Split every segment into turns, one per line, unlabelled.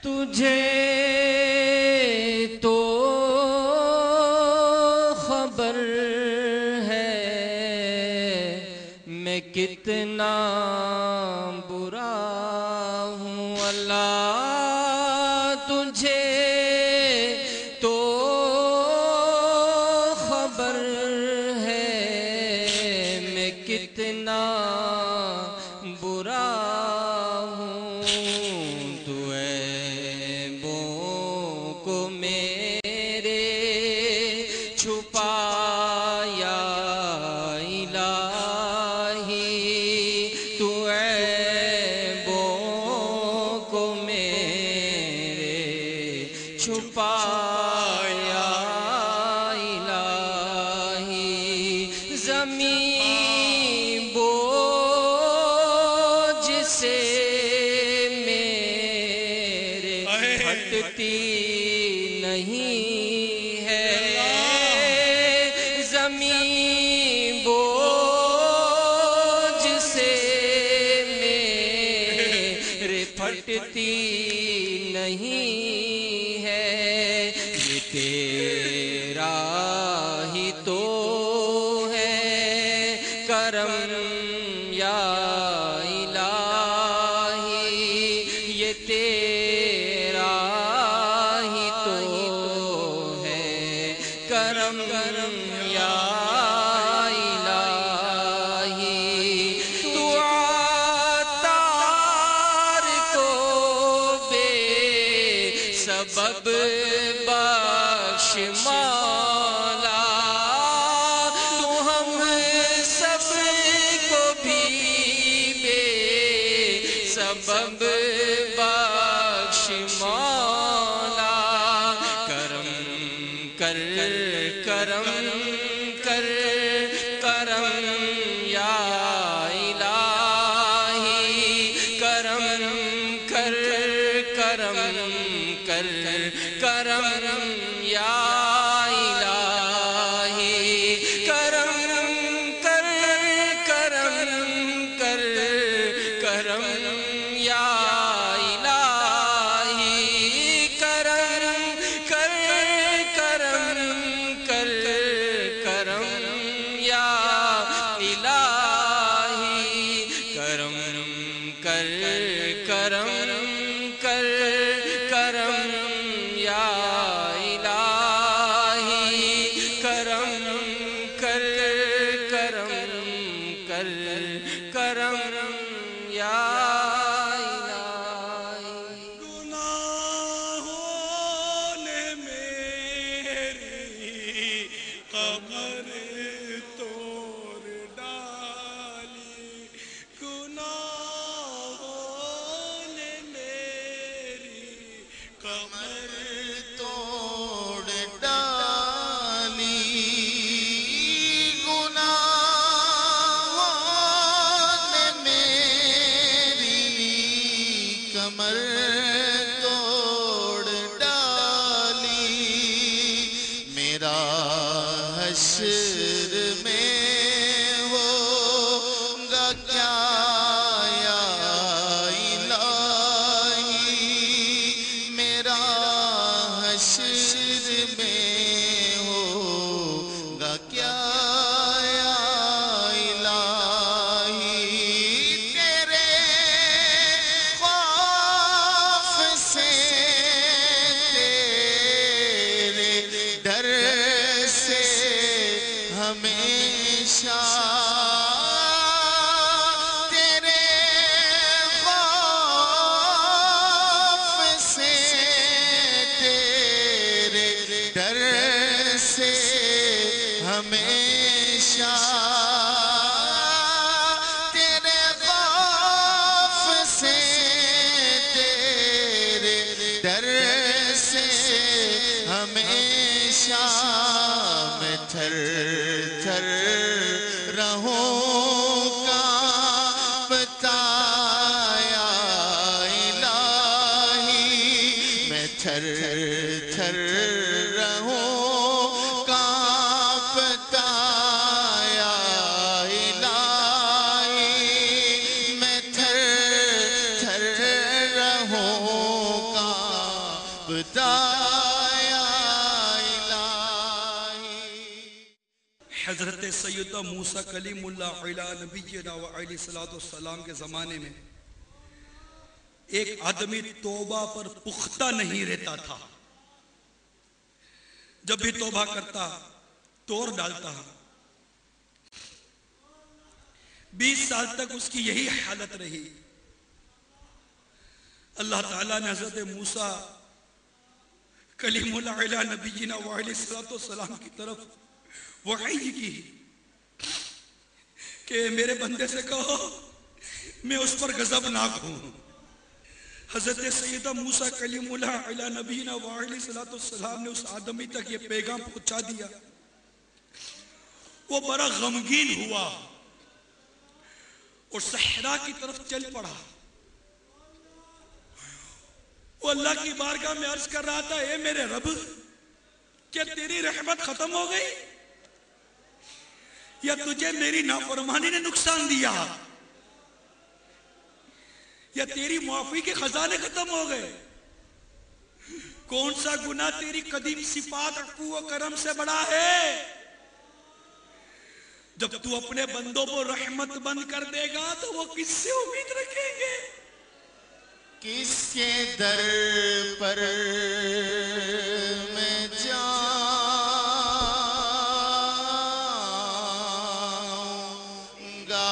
تجھے تو خبر ہے میں کتنا برا ہوں اللہ، تجھے تو خبر ہے میں کتنا برا ہوں، تو عیبوں کو میرے چھپایا الہی، تو عیبوں کو میرے چھپایا الہی، زمین بوجھ سے میرے ہٹتی نہیں ہے، زمین بوجھ سے میرے پھٹتی نہیں ہے، یہ تیرا ہی تو ہے کرم یا الہی، یہ تیرا ہی تو ہے کرم یا الہی، تو عطار کو بے سبب بخش مولا، تو ہم سب کو بھی بے سبب بخش مولا، کرم کر کرم کر کرم یا الہی، کرم کر کرم کر کرم یا الہی، کرم کر کرم کر کرم یا الہی، کرم کر کرم کر کرم یا الہی، کرم کر کرم کر کرم یا الہی، کرم کر کرم کر کرم یا الہی،
گناہوں نے میری قبر توڑ ڈالی، گناہوں نے میری قبر
توڑ ڈالی، گناہوں نے میری کمر توڑ ڈالی، میرا حشر میں ہوگا کیا یا الہی، میرا حشر میں ہوگا کیا یا الہی، تیرے خوف سے تیرے ڈر سے ہمیشہ، تیرے خوف سے تیرے ڈر سے ہمیشہ، تیرے خوف سے تیرے ڈر سے ہمیشہ، میں تھر تھر رہوں کانپتا یا الہی، میں تھر تھر رہوں کانپتا یا الہی، میں تھر تھر رہوں کانپتا بتایا الہی۔
حضرت سیدنا موسیٰ کلیم اللہ علیہ نبینا و علیہ السلام کے زمانے میں ایک آدمی توبہ پر پختہ نہیں رہتا تھا، جب بھی توبہ کرتا توڑ ڈالتا۔ 20 سال تک اس کی یہی حالت رہی۔ اللہ تعالیٰ نے حضرت موسیٰ کلیم اللہ علیہ نبینا و علیہ السلام کی طرف وحی کی کہ میرے بندے سے کہو میں اس پر غضبناک ہوں۔ حضرت سیدہ موسیٰ کلیم اللہ علیہ نبینا و علیہ السلام نے اس آدمی تک یہ پیغام پہنچا دیا۔ وہ بڑا غمگین ہوا اور صحرا کی طرف چل پڑا۔ وہ اللہ کی بارگاہ میں عرض کر رہا تھا، اے میرے رب، کیا تیری رحمت ختم ہو گئی یا تجھے میری نافرمانی نے نقصان دیا یا تیری معافی کے خزانے ختم ہو گئے؟ کون سا گناہ تیری قدیم صفات عفو و کرم سے بڑا ہے؟ جب تو اپنے بندوں کو رحمت بند کر دے گا تو وہ کس سے امید رکھیں گے؟
کس کے در پر میں جاؤں گا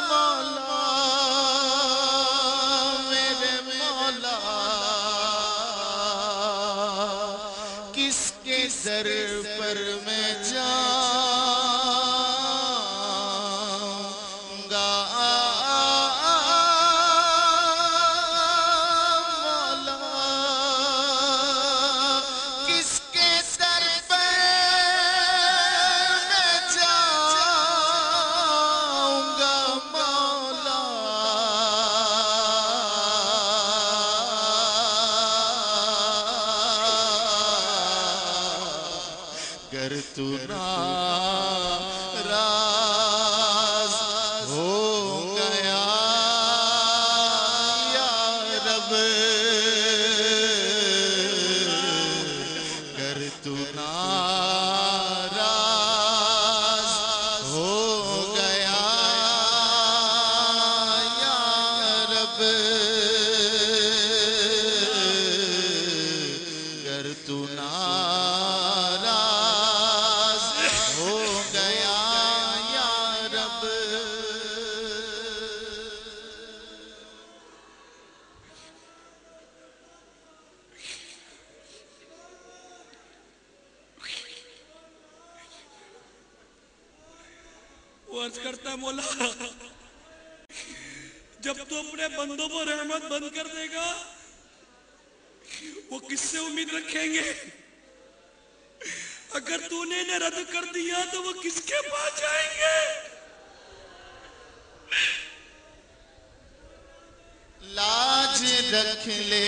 مولا، میرے مولا، کس کے در پر میں گر تو ناراض ہو گیا یا رب، گر تو ناراض ہو گیا یا رب، گر تو
وہ عرض کرتا ہے، مولا جب تو اپنے بندوں کو رحمت بند کر دے گا وہ کس سے امید رکھیں گے؟ اگر تو نے انہیں رد کر دیا تو وہ کس کے پاس جائیں گے؟
لاج رکھ لے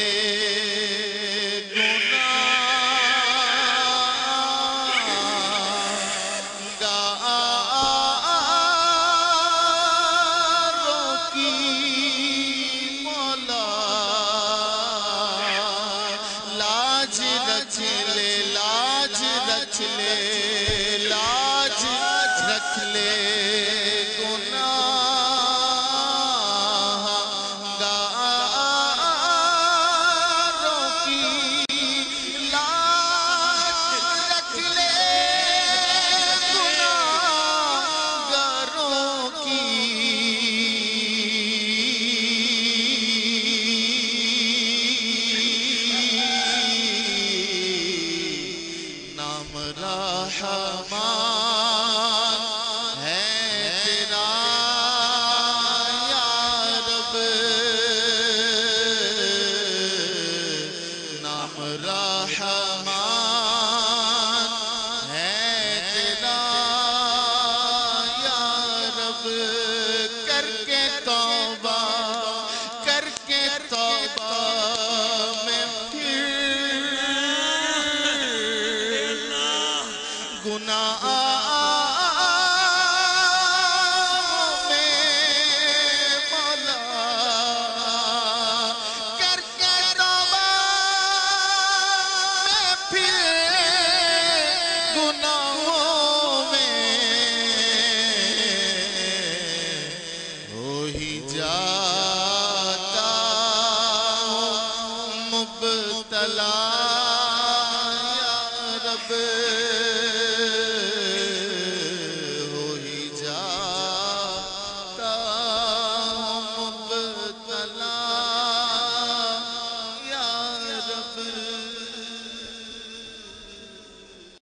لاج رکھ لے گناہگاروں کی، لاج رکھ لے گناہگاروں کی، گناہوں میں وہی جاتا ہوں مبتلا